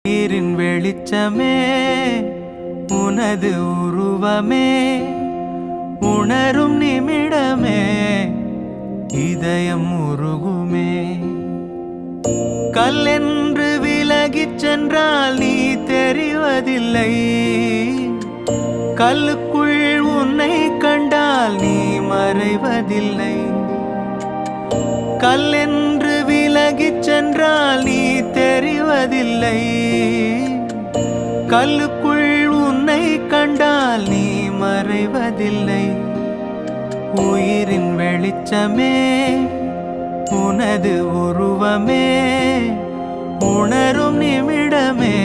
நீரின் வெளிச்சமே உனது உருவமே உணரும் நிமிடமே இதயம் உருகுமே. கல்லென்று விலகிச் சென்றால் நீ தெரிவதில்லை, கல்லுக்குள் உன்னை கண்டால் நீ மறைவதில்லை. கல்லென்று விலகிச் சென்றால் நீ தெரிவதில்லை, கல்லுக்குள் உன்னை கண்டால் நீ மறைவதில்லை. உயிரின் வெளிச்சமே உனது உருவமே உணரும் நிமிடமே